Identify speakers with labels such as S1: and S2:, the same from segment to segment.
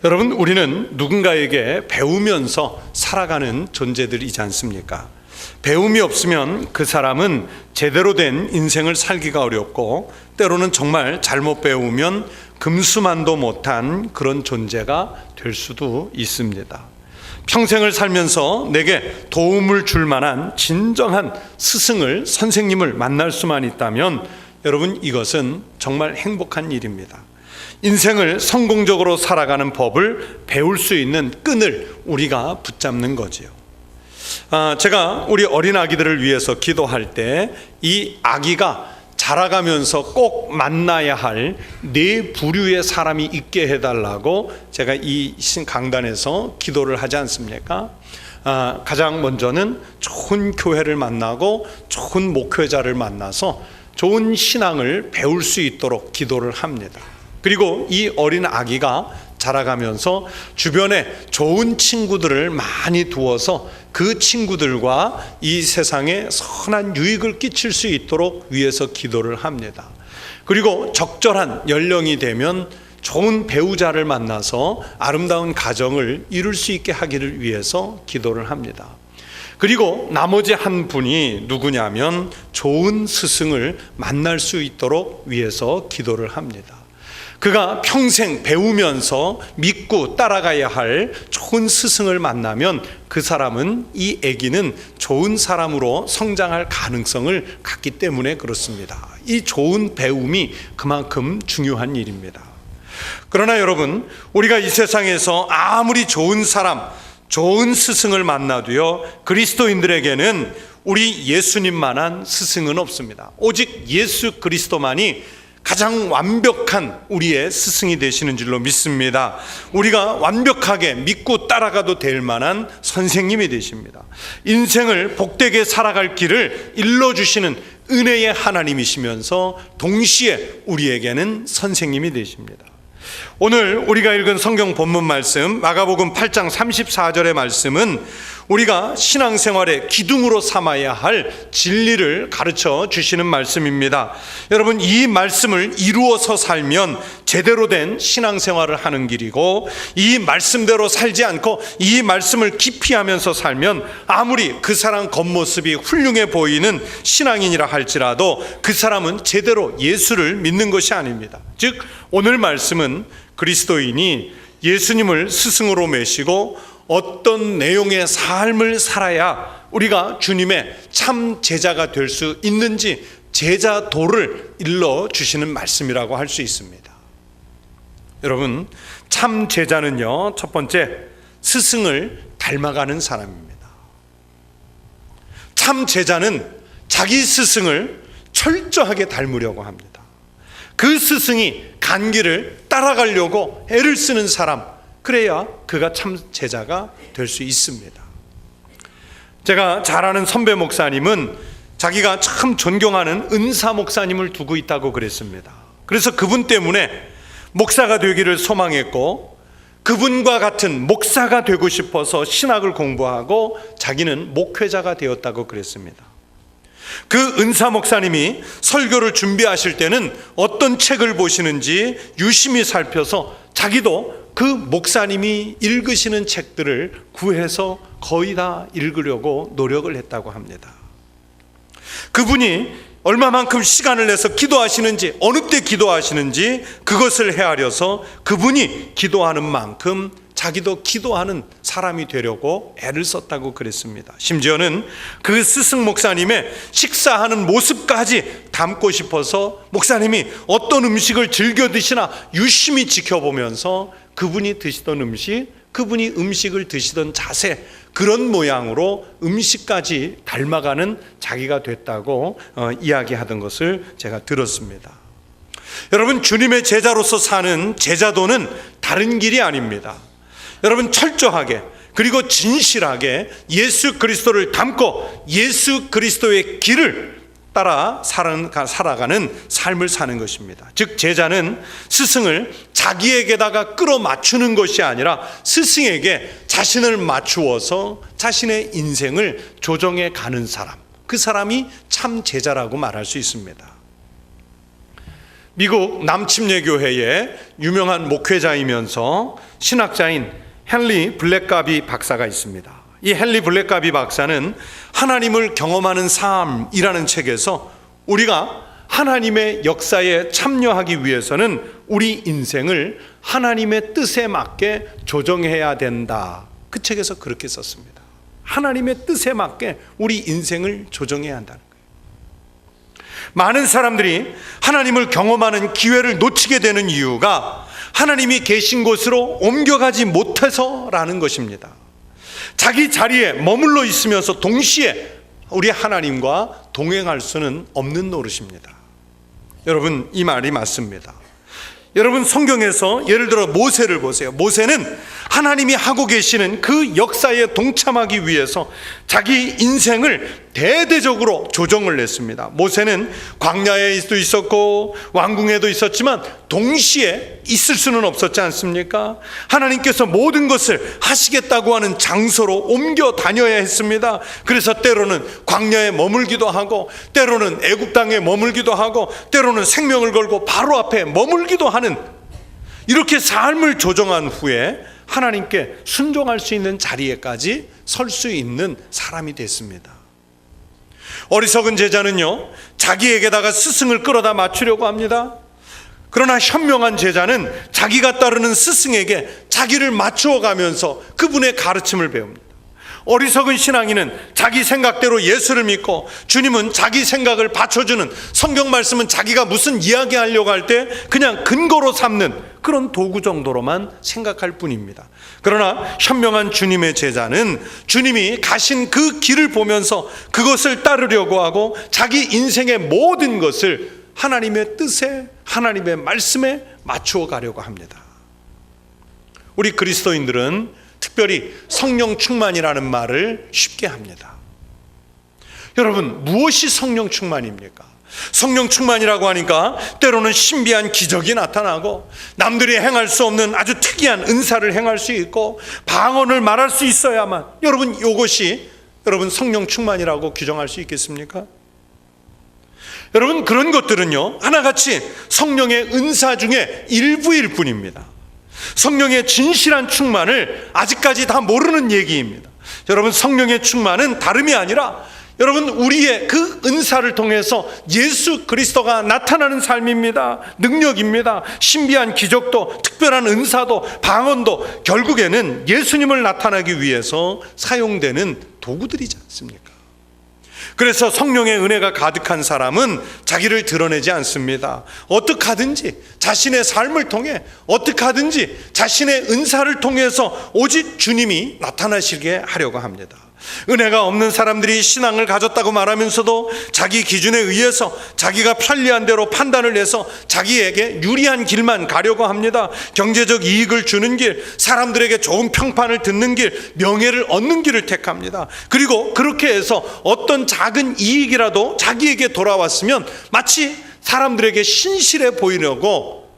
S1: 여러분, 우리는 누군가에게 배우면서 살아가는 존재들이지 않습니까? 배움이 없으면 그 사람은 제대로 된 인생을 살기가 어렵고, 때로는 정말 잘못 배우면 금수만도 못한 그런 존재가 될 수도 있습니다. 평생을 살면서 내게 도움을 줄 만한 진정한 스승을, 선생님을 만날 수만 있다면 여러분, 이것은 정말 행복한 일입니다. 인생을 성공적으로 살아가는 법을 배울 수 있는 끈을 우리가 붙잡는 거지요. 제가 우리 어린 아기들을 위해서 기도할 때 이 아기가 자라가면서 꼭 만나야 할 네 부류의 사람이 있게 해달라고 제가 이 강단에서 기도를 하지 않습니까? 가장 먼저는 좋은 교회를 만나고 좋은 목회자를 만나서 좋은 신앙을 배울 수 있도록 기도를 합니다. 그리고 이 어린 아기가 자라가면서 주변에 좋은 친구들을 많이 두어서 그 친구들과 이 세상에 선한 유익을 끼칠 수 있도록 위해서 기도를 합니다. 그리고 적절한 연령이 되면 좋은 배우자를 만나서 아름다운 가정을 이룰 수 있게 하기를 위해서 기도를 합니다. 그리고 나머지 한 분이 누구냐면 좋은 스승을 만날 수 있도록 위해서 기도를 합니다. 그가 평생 배우면서 믿고 따라가야 할 좋은 스승을 만나면 그 사람은, 이 아기는 좋은 사람으로 성장할 가능성을 갖기 때문에 그렇습니다. 이 좋은 배움이 그만큼 중요한 일입니다. 그러나 여러분, 우리가 이 세상에서 아무리 좋은 사람, 좋은 스승을 만나도요, 그리스도인들에게는 우리 예수님만한 스승은 없습니다. 오직 예수 그리스도만이 가장 완벽한 우리의 스승이 되시는 줄로 믿습니다. 우리가 완벽하게 믿고 따라가도 될 만한 선생님이 되십니다. 인생을 복되게 살아갈 길을 일러주시는 은혜의 하나님이시면서 동시에 우리에게는 선생님이 되십니다. 오늘 우리가 읽은 성경 본문 말씀 마가복음 8장 34절의 말씀은 우리가 신앙생활의 기둥으로 삼아야 할 진리를 가르쳐 주시는 말씀입니다. 여러분, 이 말씀을 이루어서 살면 제대로 된 신앙생활을 하는 길이고, 이 말씀대로 살지 않고 이 말씀을 기피하면서 살면 아무리 그 사람 겉모습이 훌륭해 보이는 신앙인이라 할지라도 그 사람은 제대로 예수를 믿는 것이 아닙니다. 즉, 오늘 말씀은 그리스도인이 예수님을 스승으로 메시고 어떤 내용의 삶을 살아야 우리가 주님의 참 제자가 될 수 있는지 제자도를 일러주시는 말씀이라고 할 수 있습니다. 여러분, 참 제자는요, 첫 번째, 스승을 닮아가는 사람입니다. 참 제자는 자기 스승을 철저하게 닮으려고 합니다. 그 스승이 간 길을 따라가려고 애를 쓰는 사람, 그래야 그가 참 제자가 될 수 있습니다. 제가 잘 아는 선배 목사님은 자기가 참 존경하는 은사 목사님을 두고 있다고 그랬습니다. 그래서 그분 때문에 목사가 되기를 소망했고, 그분과 같은 목사가 되고 싶어서 신학을 공부하고 자기는 목회자가 되었다고 그랬습니다. 그 은사 목사님이 설교를 준비하실 때는 어떤 책을 보시는지 유심히 살펴서 자기도 그 목사님이 읽으시는 책들을 구해서 거의 다 읽으려고 노력을 했다고 합니다. 그분이 얼마만큼 시간을 내서 기도하시는지, 어느 때 기도하시는지 그것을 헤아려서 그분이 기도하는 만큼 자기도 기도하는 사람이 되려고 애를 썼다고 그랬습니다. 심지어는 그 스승 목사님의 식사하는 모습까지 담고 싶어서 목사님이 어떤 음식을 즐겨 드시나 유심히 지켜보면서 그분이 드시던 음식, 그분이 음식을 드시던 자세, 그런 모양으로 음식까지 닮아가는 자기가 됐다고 이야기하던 것을 제가 들었습니다. 여러분, 주님의 제자로서 사는 제자도는 다른 길이 아닙니다. 여러분, 철저하게 그리고 진실하게 예수 그리스도를 닮고 예수 그리스도의 길을 따라 살아가는 삶을 사는 것입니다. 즉, 제자는 스승을 자기에게다가 끌어맞추는 것이 아니라 스승에게 자신을 맞추어서 자신의 인생을 조정해 가는 사람, 그 사람이 참 제자라고 말할 수 있습니다. 미국 남침례교회의 유명한 목회자이면서 신학자인 헨리 블랙가비 박사가 있습니다. 이 헨리 블랙가비 박사는 하나님을 경험하는 삶이라는 책에서 우리가 하나님의 역사에 참여하기 위해서는 우리 인생을 하나님의 뜻에 맞게 조정해야 된다. 그 책에서 그렇게 썼습니다. 하나님의 뜻에 맞게 우리 인생을 조정해야 한다는 거예요. 많은 사람들이 하나님을 경험하는 기회를 놓치게 되는 이유가 하나님이 계신 곳으로 옮겨가지 못해서라는 것입니다. 자기 자리에 머물러 있으면서 동시에 우리 하나님과 동행할 수는 없는 노릇입니다. 여러분, 이 말이 맞습니다. 여러분, 성경에서 예를 들어 모세를 보세요. 모세는 하나님이 하고 계시는 그 역사에 동참하기 위해서 자기 인생을 대대적으로 조정을 했습니다. 모세는 광야에도 있었고 왕궁에도 있었지만 동시에 있을 수는 없었지 않습니까? 하나님께서 모든 것을 하시겠다고 하는 장소로 옮겨 다녀야 했습니다. 그래서 때로는 광야에 머물기도 하고, 때로는 애굽 땅에 머물기도 하고, 때로는 생명을 걸고 바로 앞에 머물기도 하는, 이렇게 삶을 조정한 후에 하나님께 순종할 수 있는 자리에까지 설 수 있는 사람이 됐습니다. 어리석은 제자는요, 자기에게다가 스승을 끌어다 맞추려고 합니다. 그러나 현명한 제자는 자기가 따르는 스승에게 자기를 맞추어 가면서 그분의 가르침을 배웁니다. 어리석은 신앙인은 자기 생각대로 예수를 믿고, 주님은 자기 생각을 받쳐주는, 성경 말씀은 자기가 무슨 이야기하려고 할 때 그냥 근거로 삼는 그런 도구 정도로만 생각할 뿐입니다. 그러나 현명한 주님의 제자는 주님이 가신 그 길을 보면서 그것을 따르려고 하고 자기 인생의 모든 것을 하나님의 뜻에, 하나님의 말씀에 맞추어 가려고 합니다. 우리 그리스도인들은 특별히 성령 충만이라는 말을 쉽게 합니다. 여러분, 무엇이 성령 충만입니까? 성령 충만이라고 하니까 때로는 신비한 기적이 나타나고, 남들이 행할 수 없는 아주 특이한 은사를 행할 수 있고, 방언을 말할 수 있어야만, 여러분, 이것이 여러분 성령 충만이라고 규정할 수 있겠습니까? 여러분, 그런 것들은요, 하나같이 성령의 은사 중에 일부일 뿐입니다. 성령의 진실한 충만을 아직까지 다 모르는 얘기입니다. 여러분, 성령의 충만은 다름이 아니라 여러분, 우리의 그 은사를 통해서 예수 그리스도가 나타나는 삶입니다. 능력입니다. 신비한 기적도, 특별한 은사도, 방언도 결국에는 예수님을 나타나기 위해서 사용되는 도구들이지 않습니까? 그래서 성령의 은혜가 가득한 사람은 자기를 드러내지 않습니다. 어떻게 하든지 자신의 삶을 통해, 어떻게 하든지 자신의 은사를 통해서 오직 주님이 나타나시게 하려고 합니다. 은혜가 없는 사람들이 신앙을 가졌다고 말하면서도 자기 기준에 의해서 자기가 편리한 대로 판단을 해서 자기에게 유리한 길만 가려고 합니다. 경제적 이익을 주는 길, 사람들에게 좋은 평판을 듣는 길, 명예를 얻는 길을 택합니다. 그리고 그렇게 해서 어떤 작은 이익이라도 자기에게 돌아왔으면 마치 사람들에게 신실해 보이려고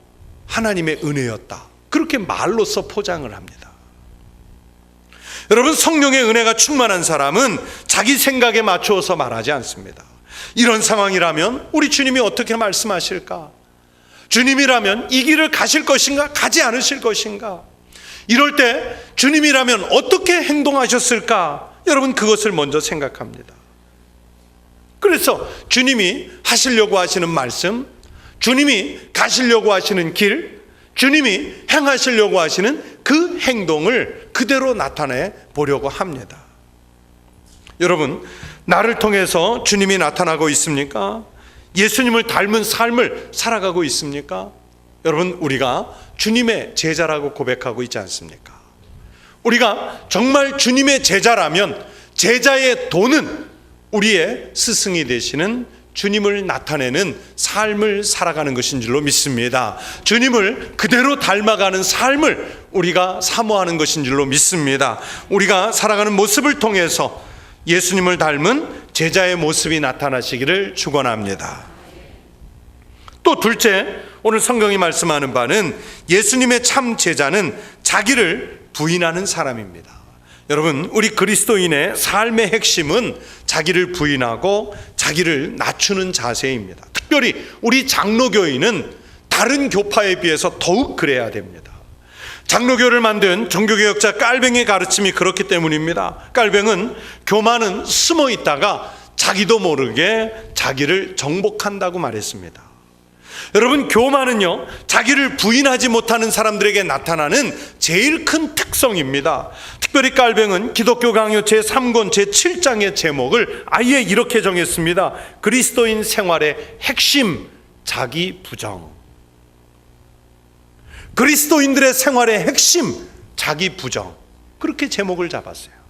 S1: 하나님의 은혜였다, 그렇게 말로써 포장을 합니다. 여러분, 성령의 은혜가 충만한 사람은 자기 생각에 맞추어서 말하지 않습니다. 이런 상황이라면 우리 주님이 어떻게 말씀하실까? 주님이라면 이 길을 가실 것인가? 가지 않으실 것인가? 이럴 때 주님이라면 어떻게 행동하셨을까? 여러분, 그것을 먼저 생각합니다. 그래서 주님이 하시려고 하시는 말씀, 주님이 가시려고 하시는 길, 주님이 행하시려고 하시는 그 행동을 그대로 나타내 보려고 합니다. 여러분, 나를 통해서 주님이 나타나고 있습니까? 예수님을 닮은 삶을 살아가고 있습니까? 여러분, 우리가 주님의 제자라고 고백하고 있지 않습니까? 우리가 정말 주님의 제자라면 제자의 도는 우리의 스승이 되시는 주님을 나타내는 삶을 살아가는 것인 줄로 믿습니다. 주님을 그대로 닮아가는 삶을 우리가 사모하는 것인 줄로 믿습니다. 우리가 살아가는 모습을 통해서 예수님을 닮은 제자의 모습이 나타나시기를 축원합니다. 또 둘째, 오늘 성경이 말씀하는 바는 예수님의 참 제자는 자기를 부인하는 사람입니다. 여러분, 우리 그리스도인의 삶의 핵심은 자기를 부인하고 자기를 낮추는 자세입니다. 특별히 우리 장로교인은 다른 교파에 비해서 더욱 그래야 됩니다. 장로교를 만든 종교개혁자 깔뱅의 가르침이 그렇기 때문입니다. 깔뱅은 교만은 숨어 있다가 자기도 모르게 자기를 정복한다고 말했습니다. 여러분, 교만은요, 자기를 부인하지 못하는 사람들에게 나타나는 제일 큰 특성입니다. 특별히 깔뱅은 기독교 강요 제3권 제7장의 제목을 아예 이렇게 정했습니다. 그리스도인 생활의 핵심, 자기 부정. 그리스도인들의 생활의 핵심, 자기 부정. 그렇게 제목을 잡았어요.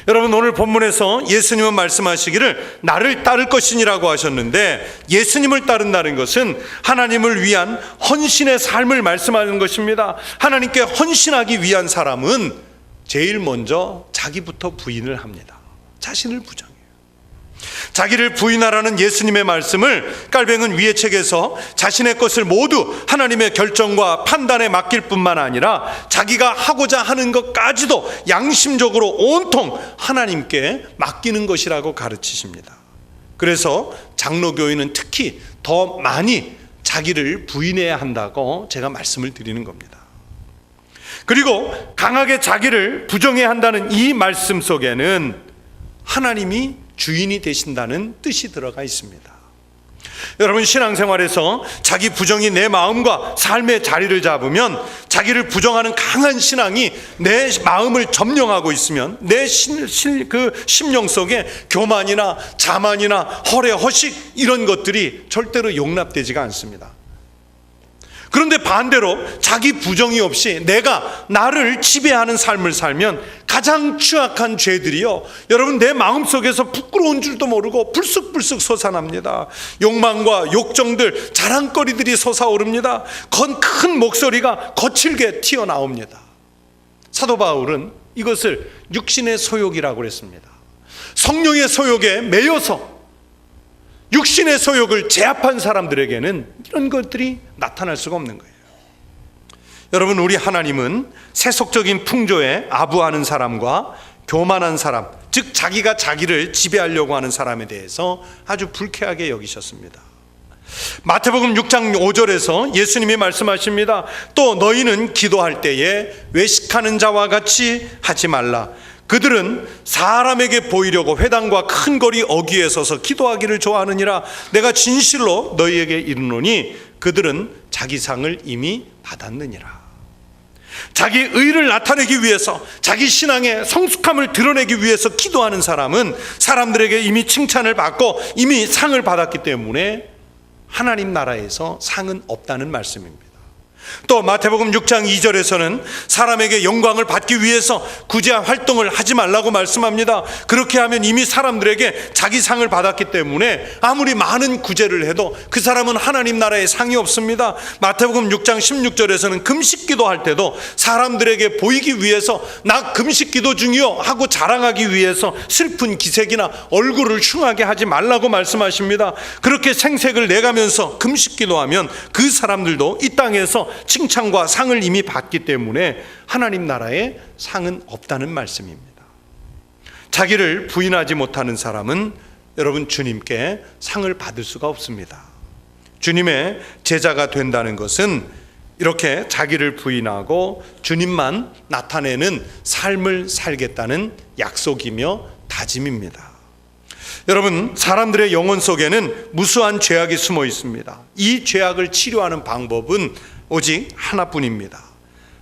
S1: 여러분, 오늘 본문에서 예수님은 말씀하시기를 나를 따를 것이니라고 하셨는데, 예수님을 따른다는 것은 하나님을 위한 헌신의 삶을 말씀하는 것입니다. 하나님께 헌신하기 위한 사람은 제일 먼저 자기부터 부인을 합니다. 자신을 부정해요. 자기를 부인하라는 예수님의 말씀을 깔뱅은 위의 책에서 자신의 것을 모두 하나님의 결정과 판단에 맡길 뿐만 아니라 자기가 하고자 하는 것까지도 양심적으로 온통 하나님께 맡기는 것이라고 가르치십니다. 그래서 장로교인은 특히 더 많이 자기를 부인해야 한다고 제가 말씀을 드리는 겁니다. 그리고 강하게 자기를 부정해야 한다는 이 말씀 속에는 하나님이 주인이 되신다는 뜻이 들어가 있습니다. 여러분, 신앙생활에서 자기 부정이 내 마음과 삶의 자리를 잡으면, 자기를 부정하는 강한 신앙이 내 마음을 점령하고 있으면 내 심령 속에 교만이나 자만이나 허례, 허식 이런 것들이 절대로 용납되지가 않습니다. 그런데 반대로 자기 부정이 없이 내가 나를 지배하는 삶을 살면 가장 취약한 죄들이요, 여러분, 내 마음속에서 부끄러운 줄도 모르고 불쑥불쑥 솟아납니다. 욕망과 욕정들, 자랑거리들이 솟아오릅니다. 큰 목소리가 거칠게 튀어나옵니다. 사도 바울은 이것을 육신의 소욕이라고 그랬습니다. 성령의 소욕에 매여서 육신의 소욕을 제압한 사람들에게는 이런 것들이 나타날 수가 없는 거예요. 여러분, 우리 하나님은 세속적인 풍조에 아부하는 사람과 교만한 사람, 즉 자기가 자기를 지배하려고 하는 사람에 대해서 아주 불쾌하게 여기셨습니다. 마태복음 6장 5절에서 예수님이 말씀하십니다. 또 너희는 기도할 때에 외식하는 자와 같이 하지 말라. 그들은 사람에게 보이려고 회당과 큰 거리 어귀에 서서 기도하기를 좋아하느니라. 내가 진실로 너희에게 이르노니 그들은 자기 상을 이미 받았느니라. 자기 의를 나타내기 위해서, 자기 신앙의 성숙함을 드러내기 위해서 기도하는 사람은 사람들에게 이미 칭찬을 받고 이미 상을 받았기 때문에 하나님 나라에서 상은 없다는 말씀입니다. 또 마태복음 6장 2절에서는 사람에게 영광을 받기 위해서 구제한 활동을 하지 말라고 말씀합니다. 그렇게 하면 이미 사람들에게 자기 상을 받았기 때문에 아무리 많은 구제를 해도 그 사람은 하나님 나라에 상이 없습니다. 마태복음 6장 16절에서는 금식기도 할 때도 사람들에게 보이기 위해서 나 금식기도 중이요 하고 자랑하기 위해서 슬픈 기색이나 얼굴을 흉하게 하지 말라고 말씀하십니다. 그렇게 생색을 내가면서 금식기도 하면 그 사람들도 이 땅에서 칭찬과 상을 이미 받기 때문에 하나님 나라에 상은 없다는 말씀입니다. 자기를 부인하지 못하는 사람은 여러분, 주님께 상을 받을 수가 없습니다. 주님의 제자가 된다는 것은 이렇게 자기를 부인하고 주님만 나타내는 삶을 살겠다는 약속이며 다짐입니다. 여러분, 사람들의 영혼 속에는 무수한 죄악이 숨어 있습니다. 이 죄악을 치료하는 방법은 오직 하나뿐입니다.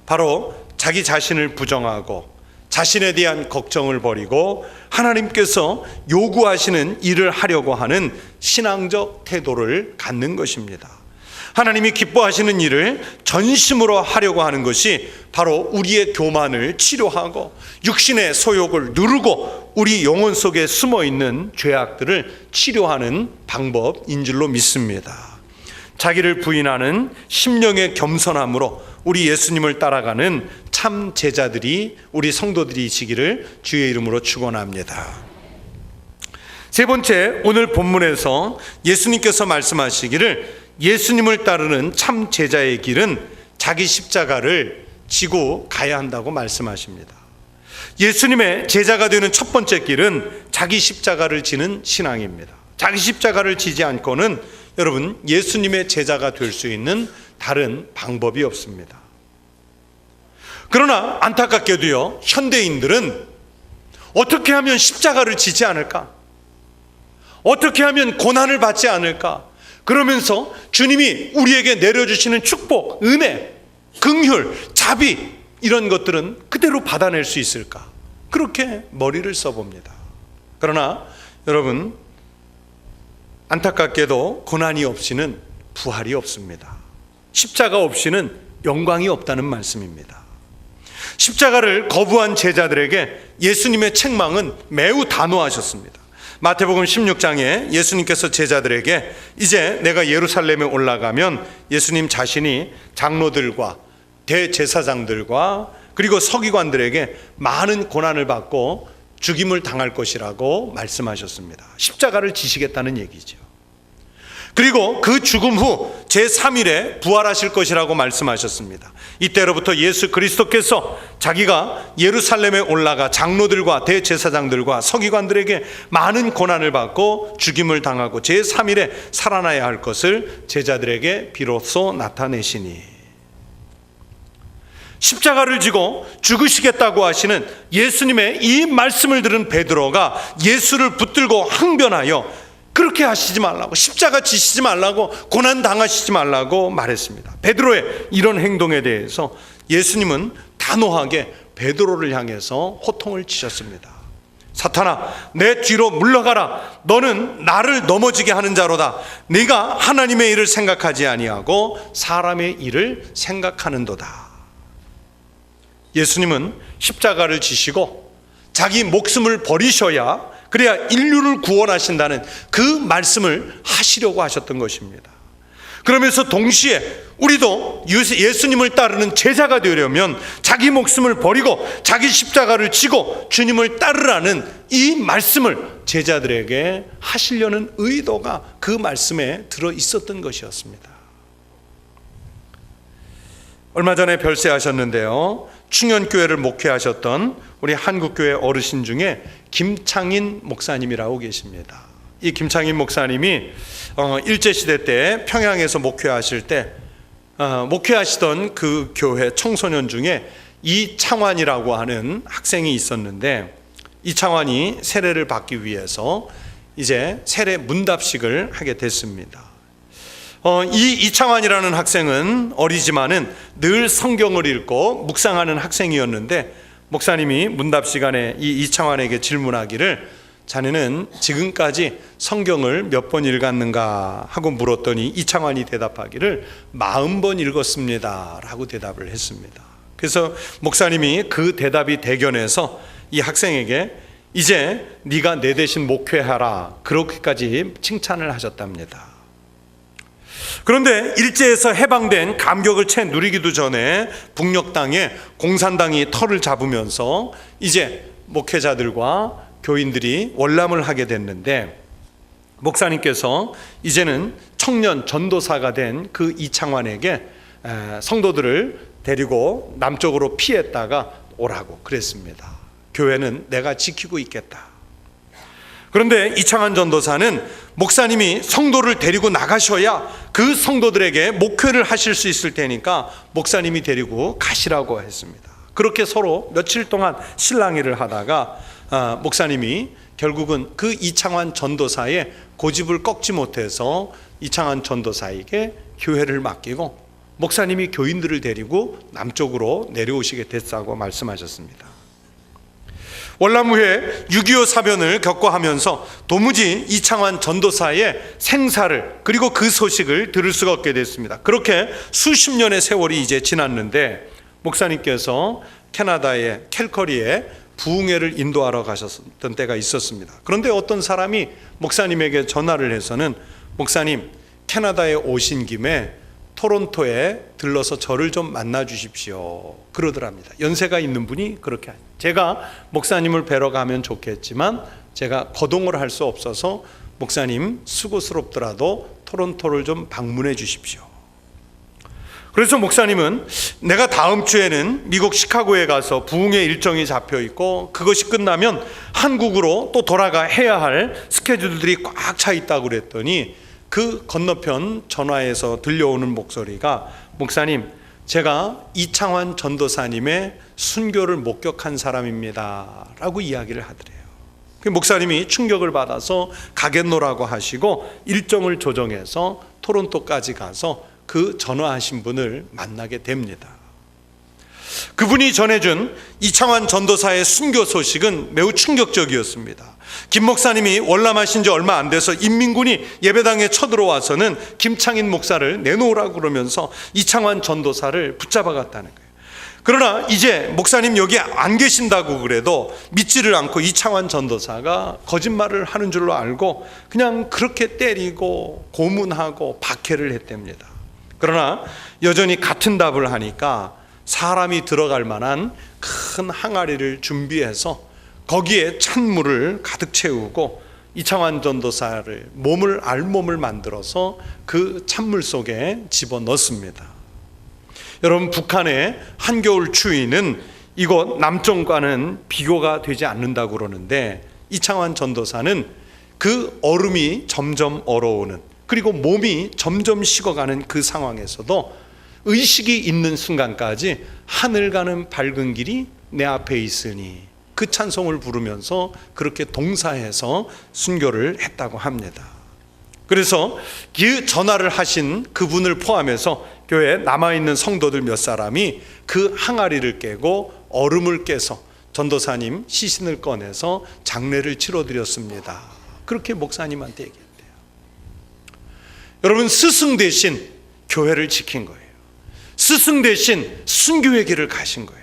S1: 바로 자기 자신을 부정하고 자신에 대한 걱정을 버리고 하나님께서 요구하시는 일을 하려고 하는 신앙적 태도를 갖는 것입니다. 하나님이 기뻐하시는 일을 전심으로 하려고 하는 것이 바로 우리의 교만을 치료하고 육신의 소욕을 누르고 우리 영혼 속에 숨어있는 죄악들을 치료하는 방법인 줄로 믿습니다. 자기를 부인하는 심령의 겸손함으로 우리 예수님을 따라가는 참 제자들이, 우리 성도들이시기를 주의 이름으로 축원합니다. 세 번째, 오늘 본문에서 예수님께서 말씀하시기를 예수님을 따르는 참 제자의 길은 자기 십자가를 지고 가야 한다고 말씀하십니다. 예수님의 제자가 되는 첫 번째 길은 자기 십자가를 지는 신앙입니다. 자기 십자가를 지지 않고는 여러분, 예수님의 제자가 될 수 있는 다른 방법이 없습니다. 그러나 안타깝게도요, 현대인들은 어떻게 하면 십자가를 지지 않을까? 어떻게 하면 고난을 받지 않을까? 그러면서 주님이 우리에게 내려주시는 축복, 은혜, 긍휼, 자비, 이런 것들은 그대로 받아낼 수 있을까? 그렇게 머리를 써봅니다. 그러나 여러분, 안타깝게도 고난이 없이는 부활이 없습니다. 십자가 없이는 영광이 없다는 말씀입니다. 십자가를 거부한 제자들에게 예수님의 책망은 매우 단호하셨습니다. 마태복음 16장에 예수님께서 제자들에게 이제 내가 예루살렘에 올라가면 예수님 자신이 장로들과 대제사장들과 그리고 서기관들에게 많은 고난을 받고 죽임을 당할 것이라고 말씀하셨습니다. 십자가를 지시겠다는 얘기죠. 그리고 그 죽음 후 제3일에 부활하실 것이라고 말씀하셨습니다. 이때로부터 예수 그리스도께서 자기가 예루살렘에 올라가 장로들과 대제사장들과 서기관들에게 많은 고난을 받고 죽임을 당하고 제3일에 살아나야 할 것을 제자들에게 비로소 나타내시니, 십자가를 지고 죽으시겠다고 하시는 예수님의 이 말씀을 들은 베드로가 예수를 붙들고 항변하여 그렇게 하시지 말라고, 십자가 지시지 말라고, 고난 당하시지 말라고 말했습니다. 베드로의 이런 행동에 대해서 예수님은 단호하게 베드로를 향해서 호통을 치셨습니다. 사탄아, 내 뒤로 물러가라. 너는 나를 넘어지게 하는 자로다. 네가 하나님의 일을 생각하지 아니하고 사람의 일을 생각하는도다. 예수님은 십자가를 지시고 자기 목숨을 버리셔야 그래야 인류를 구원하신다는 그 말씀을 하시려고 하셨던 것입니다. 그러면서 동시에 우리도 예수님을 따르는 제자가 되려면 자기 목숨을 버리고 자기 십자가를 지고 주님을 따르라는 이 말씀을 제자들에게 하시려는 의도가 그 말씀에 들어 있었던 것이었습니다. 얼마 전에 별세하셨는데요, 충현교회를 목회하셨던 우리 한국교회 어르신 중에 김창인 목사님이라고 계십니다. 이 김창인 목사님이 일제시대 때 평양에서 목회하실 때 목회하시던 그 교회 청소년 중에 이창환이라고 하는 학생이 있었는데, 이창환이 세례를 받기 위해서 이제 세례 문답식을 하게 됐습니다. 이 이창환이라는 학생은 어리지만은 늘 성경을 읽고 묵상하는 학생이었는데, 목사님이 문답 시간에 이 이창환에게 질문하기를 자네는 지금까지 성경을 몇 번 읽었는가 하고 물었더니 이창환이 대답하기를 40번 읽었습니다 라고 대답을 했습니다. 그래서 목사님이 그 대답이 대견해서 이 학생에게 이제 네가 내 대신 목회하라, 그렇게까지 칭찬을 하셨답니다. 그런데 일제에서 해방된 감격을 채 누리기도 전에 북녘 땅에 공산당이 털을 잡으면서 이제 목회자들과 교인들이 월남을 하게 됐는데, 목사님께서 이제는 청년 전도사가 된 그 이창환에게 성도들을 데리고 남쪽으로 피했다가 오라고 그랬습니다. 교회는 내가 지키고 있겠다. 그런데 이창환 전도사는 목사님이 성도를 데리고 나가셔야 그 성도들에게 목회를 하실 수 있을 테니까 목사님이 데리고 가시라고 했습니다. 그렇게 서로 며칠 동안 실랑이를 하다가 목사님이 결국은 그 이창환 전도사의 고집을 꺾지 못해서 이창환 전도사에게 교회를 맡기고 목사님이 교인들을 데리고 남쪽으로 내려오시게 됐다고 말씀하셨습니다. 월남 후에 6.25 사변을 겪어하면서 도무지 이창환 전도사의 생사를 그리고 그 소식을 들을 수가 없게 됐습니다. 그렇게 수십 년의 세월이 이제 지났는데 목사님께서 캐나다의 캘커리에 부흥회를 인도하러 가셨던 때가 있었습니다. 그런데 어떤 사람이 목사님에게 전화를 해서는 목사님, 캐나다에 오신 김에 토론토에 들러서 저를 좀 만나 주십시오 그러더랍니다. 연세가 있는 분이 그렇게, 제가 목사님을 뵈러 가면 좋겠지만 제가 거동을 할 수 없어서 목사님 수고스럽더라도 토론토를 좀 방문해 주십시오. 그래서 목사님은 내가 다음 주에는 미국 시카고에 가서 부흥회 일정이 잡혀 있고 그것이 끝나면 한국으로 또 돌아가 해야 할 스케줄들이 꽉 차 있다고 그랬더니 그 그 건너편 전화에서 들려오는 목소리가 목사님, 제가 이창환 전도사님의 순교를 목격한 사람입니다 라고 이야기를 하더래요. 그 목사님이 충격을 받아서 가겠노라고 하시고 일정을 조정해서 토론토까지 가서 그 전화하신 분을 만나게 됩니다. 그분이 전해준 이창환 전도사의 순교 소식은 매우 충격적이었습니다. 김 목사님이 월남하신 지 얼마 안 돼서 인민군이 예배당에 쳐들어와서는 김창인 목사를 내놓으라고 그러면서 이창환 전도사를 붙잡아갔다는 거예요. 그러나 이제 목사님 여기 안 계신다고 그래도 믿지를 않고 이창환 전도사가 거짓말을 하는 줄로 알고 그냥 그렇게 때리고 고문하고 박해를 했답니다. 그러나 여전히 같은 답을 하니까 사람이 들어갈 만한 큰 항아리를 준비해서 거기에 찬물을 가득 채우고 이창환 전도사를 알몸을 만들어서 그 찬물 속에 집어넣습니다. 여러분, 북한의 한겨울 추위는 이곳 남쪽과는 비교가 되지 않는다고 그러는데 이창환 전도사는 그 얼음이 점점 얼어오는, 그리고 몸이 점점 식어가는 그 상황에서도 의식이 있는 순간까지 하늘 가는 밝은 길이 내 앞에 있으니 그 찬송을 부르면서 그렇게 동사해서 순교를 했다고 합니다. 그래서 그 전화를 하신 그분을 포함해서 교회에 남아있는 성도들 몇 사람이 그 항아리를 깨고 얼음을 깨서 전도사님 시신을 꺼내서 장례를 치러드렸습니다. 그렇게 목사님한테 얘기했대요. 여러분, 스승 대신 교회를 지킨 거예요. 스승 대신 순교의 길을 가신 거예요.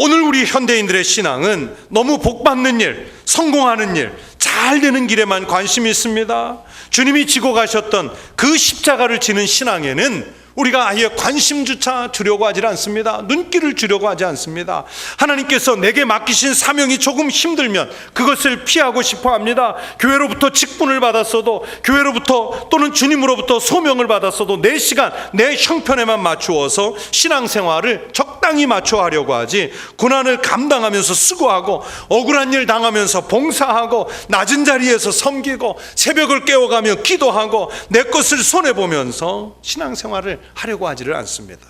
S1: 오늘 우리 현대인들의 신앙은 너무 복받는 일, 성공하는 일, 잘 되는 길에만 관심이 있습니다. 주님이 지고 가셨던 그 십자가를 지는 신앙에는 우리가 아예 관심조차 주려고 하지 않습니다. 눈길을 주려고 하지 않습니다. 하나님께서 내게 맡기신 사명이 조금 힘들면 그것을 피하고 싶어 합니다. 교회로부터 직분을 받았어도, 교회로부터 또는 주님으로부터 소명을 받았어도 내 시간, 내 형편에만 맞추어서 신앙생활을 적당히 맞춰 하려고 하지, 고난을 감당하면서 수고하고 억울한 일 당하면서 봉사하고 낮은 자리에서 섬기고 새벽을 깨워가며 기도하고 내 것을 손해보면서 신앙생활을 하려고 하지를 않습니다.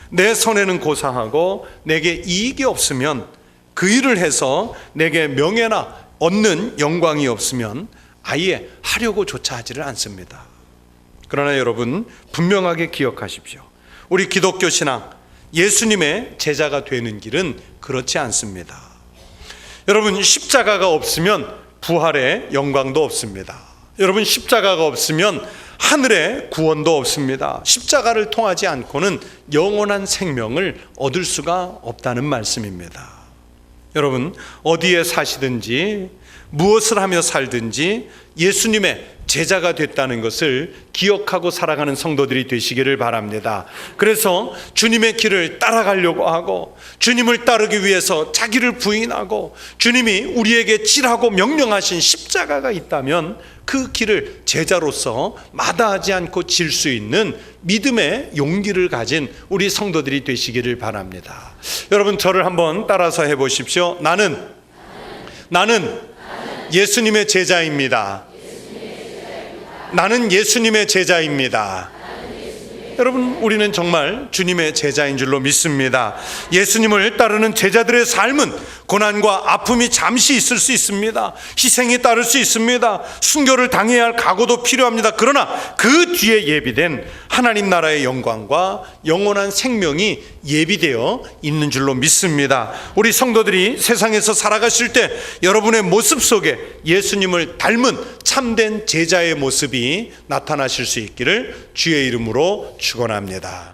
S1: 내 손에는 고사하고 내게 이익이 없으면, 그 일을 해서 내게 명예나 얻는 영광이 없으면 아예 하려고 조차 하지를 않습니다. 그러나 여러분, 분명하게 기억하십시오. 우리 기독교 신앙, 예수님의 제자가 되는 길은 그렇지 않습니다. 여러분, 십자가가 없으면 부활의 영광도 없습니다. 여러분, 십자가가 없으면 하늘의 구원도 없습니다. 십자가를 통하지 않고는 영원한 생명을 얻을 수가 없다는 말씀입니다. 여러분, 어디에 사시든지 무엇을 하며 살든지 예수님의 제자가 됐다는 것을 기억하고 살아가는 성도들이 되시기를 바랍니다. 그래서 주님의 길을 따라가려고 하고, 주님을 따르기 위해서 자기를 부인하고, 주님이 우리에게 지라고 명령하신 십자가가 있다면 그 길을 제자로서 마다하지 않고 질 수 있는 믿음의 용기를 가진 우리 성도들이 되시기를 바랍니다. 여러분, 저를 한번 따라서 해보십시오. 나는 예수님의 제자입니다. 나는 예수님의 제자입니다. 여러분, 우리는 정말 주님의 제자인 줄로 믿습니다. 예수님을 따르는 제자들의 삶은 고난과 아픔이 잠시 있을 수 있습니다. 희생이 따를 수 있습니다. 순교를 당해야 할 각오도 필요합니다. 그러나 그 뒤에 예비된 하나님 나라의 영광과 영원한 생명이 예비되어 있는 줄로 믿습니다. 우리 성도들이 세상에서 살아가실 때 여러분의 모습 속에 예수님을 닮은 참된 제자의 모습이 나타나실 수 있기를 주의 이름으로 축원합니다.